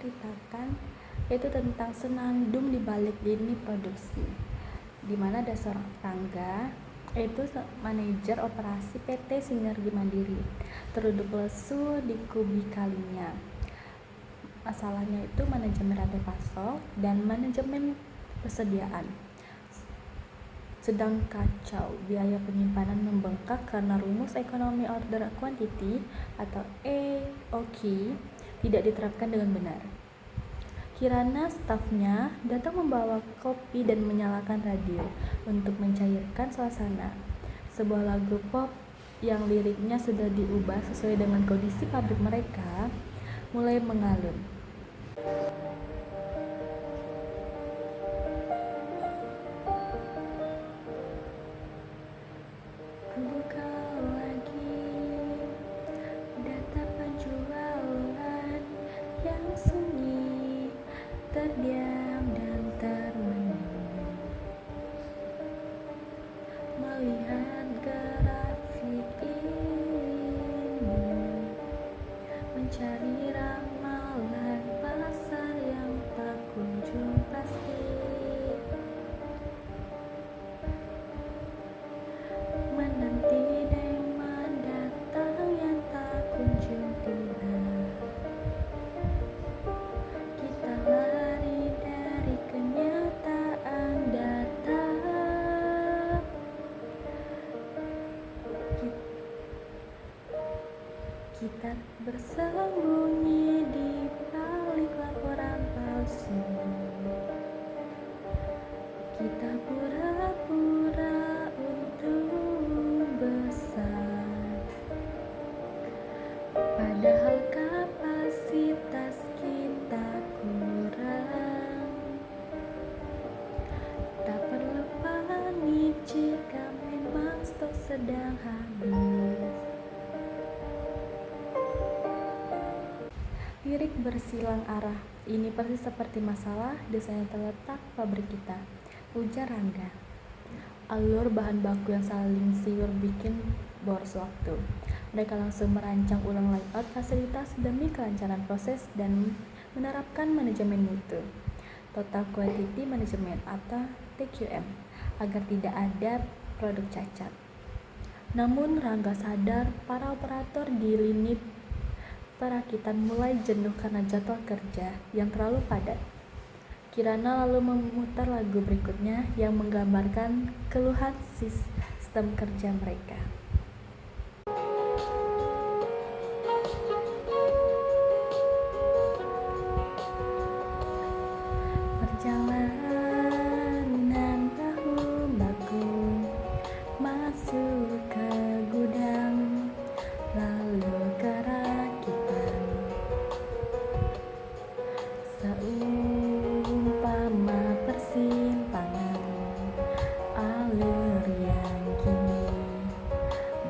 ceritakan yaitu tentang senandung di balik lini produksi, di mana ada seorang tetangga yaitu manajer operasi PT Sinergi Mandiri terduduk lesu di kubikalinya. Masalahnya itu manajemen rantai pasok dan manajemen persediaan sedang kacau. Biaya penyimpanan membengkak karena rumus ekonomi order quantity atau EOQ tidak diterapkan dengan benar. Kirana stafnya datang membawa kopi dan menyalakan radio untuk mencairkan suasana. Sebuah lagu pop yang liriknya sudah diubah sesuai dengan kondisi pabrik mereka mulai mengalun. Buka lagi data penjualan yang sunyi, terdiam dan termenung, melihat grafik ini, mencari ramalan pasar yang tak kunjung pasti, menanti demand datang yang tak kunjung tiba. Kita lari dari kenyataan data. Kita bersembunyi di balik laporan palsu. Kita pura-pura untuk besar, padahal kapasitas kita kurang. Tak perlu panik jika memang stok sedang habis. Lirik bersilang arah, ini persis seperti masalah desain yang terletak pabrik kita, ujar Rangga. Alur bahan baku yang saling siur bikin boros waktu. Mereka langsung merancang ulang layout fasilitas demi kelancaran proses dan menerapkan manajemen mutu, Total Quantity Management atau TQM, agar tidak ada produk cacat. Namun Rangga sadar para operator di lini perakitan mulai jenuh karena jadwal kerja yang terlalu padat. Kirana lalu memutar lagu berikutnya yang menggambarkan keluhan sistem kerja mereka. Perjalanan bahu baku masuk ke gudang, lalu ke rakitan. Seumpama persimpangan alur yang kini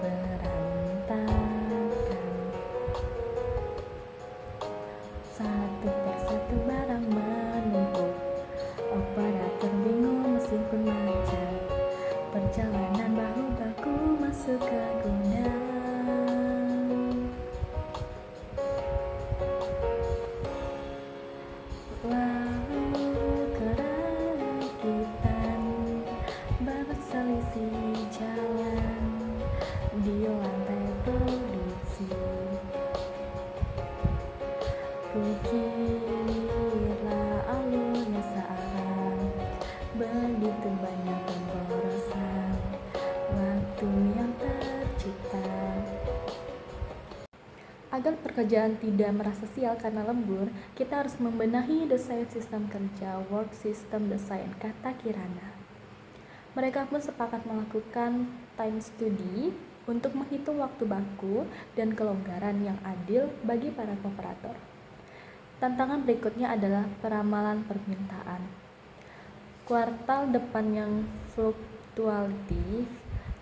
berantakan. Satu persatu barang menumpuk, operator bingung, mesin pun macet. Perjalanan bahu baku masuk ke gudang. Lalu ke rakitan, berselisih jalan di lantai produksi. Kukira alurnya searah, begitu banyak pemborosan waktu yang tercipta. Agar pekerjaan tidak merasa sial karena lembur, kita harus membenahi desain sistem kerja, work system design, kata Kirana. Mereka pun sepakat melakukan time study untuk menghitung waktu baku dan kelonggaran yang adil bagi para operator. Tantangan berikutnya adalah peramalan permintaan. Kuartal depan yang fluktuatif,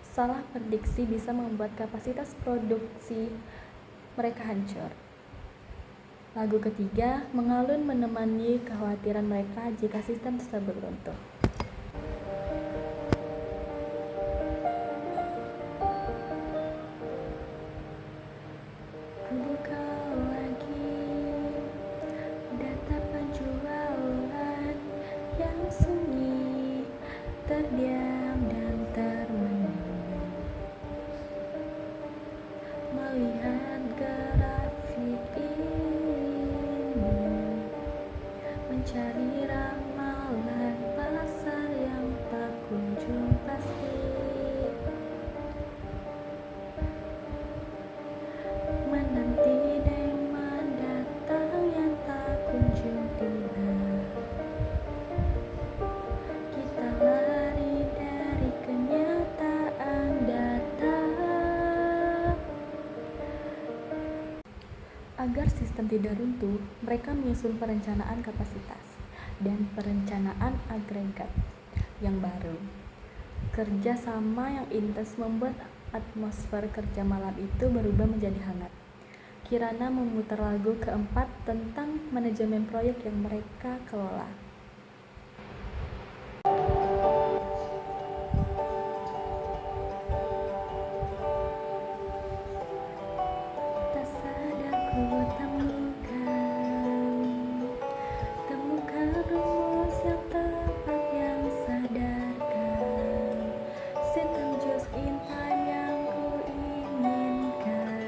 salah prediksi bisa membuat kapasitas produksi mereka hancur. Lagu ketiga mengalun menemani kekhawatiran mereka jika sistem tersebut runtuh. Buka lagi data melihat grafik ini, mencari ramalan pasar yang tak kunjung pasti, menanti demand datang yang tak kunjung tiba. Kita lari dari kenyataan data. Agar sistem tidak runtuh, mereka menyusun perencanaan kapasitas dan perencanaan agregat yang baru. Kerja sama yang intens membuat atmosfer kerja malam itu berubah menjadi hangat. Kirana memutar lagu keempat tentang manajemen proyek yang mereka kelola. Tak sadar ku temukan rumus yang tepat yang sadarkan sistem just in time yang ku inginkan.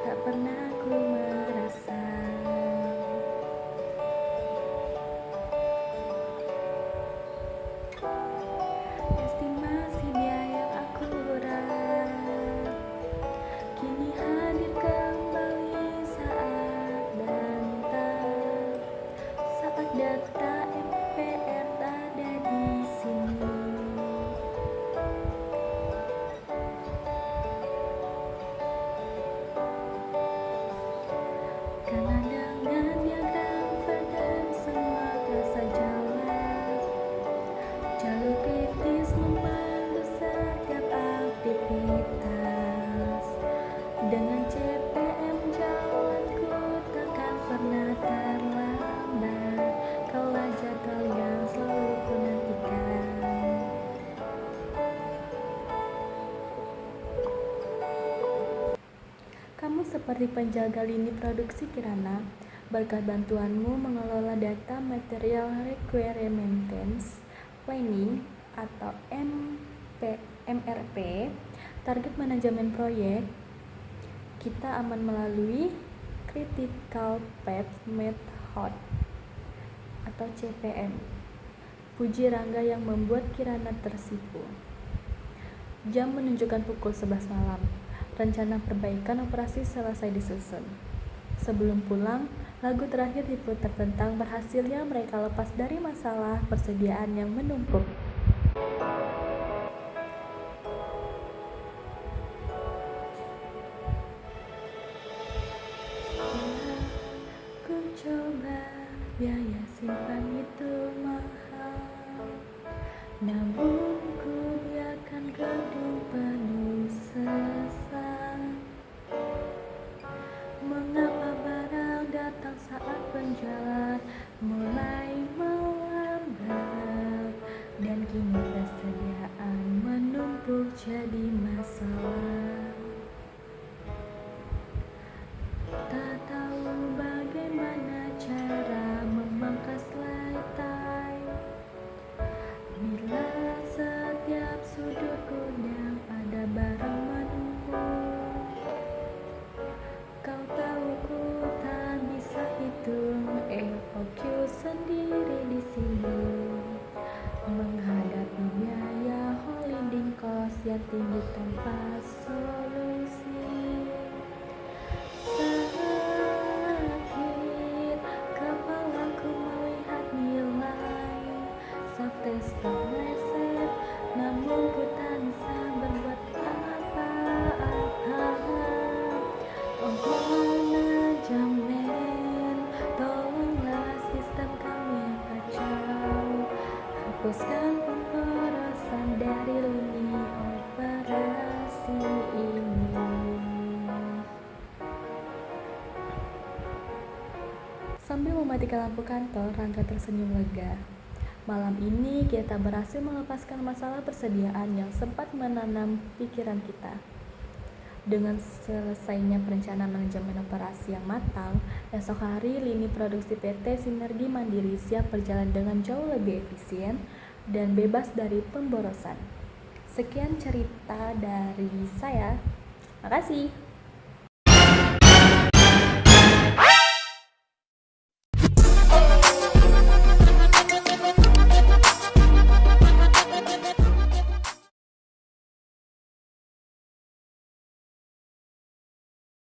Tak pernah ku merasa estimasi biaya yang akurat kini hadir kembali saat dan saat data MPR ada di sini. Karena dengan diagram Venn semua terasa jelas, jalur kritis memandu setiap aktivitas. Dengan CPM jalanku takkan pernah terlambat, kaulah jadwal yang selalu ku nantikan. Kamu seperti penjaga lini produksi Kirana. Berkat bantuanmu mengelola data material requirements planning atau MRP, target manajemen proyek, kita aman melalui Critical Path Method atau CPM. Puji Rangga yang membuat Kirana tersipu. Jam menunjukkan pukul 11 malam. Rencana perbaikan operasi selesai disusun. Sebelum pulang, lagu terakhir diputar tentang berhasilnya mereka lepas dari masalah persediaan yang menumpuk. Ku coba, biaya simpan itu mahal, namun ku biarkan gedung penuh sesak. Mengapa barang datang saat penjualan mulai melambat, dan kini persediaan menumpuk jadi masalah. Tak tahu bagaimana cara memangkas lantai bila setiap sudut gudang ada barang menumpuk. Kau tahu ku tak bisa hitung EOQ sendiri di sini, menghadapi biaya holding cost yang tinggi tanpa solusi. Sakit kepalaku melihat nilai software stock meleset, namun ku tak bisa berbuat apa-apa. Oh manajemen, tolonglah sistem kami yang kacau. Hapuskan pemborosan dari lini operasi ini. Sambil mematikan lampu kantor, Rangga tersenyum lega. Malam ini kita berhasil melepaskan masalah persediaan yang sempat menanam pikiran kita. Dengan selesainya perencanaan manajemen operasi yang matang, esok hari lini produksi PT Sinergi Mandiri siap berjalan dengan jauh lebih efisien dan bebas dari pemborosan. Sekian cerita dari saya. Makasih.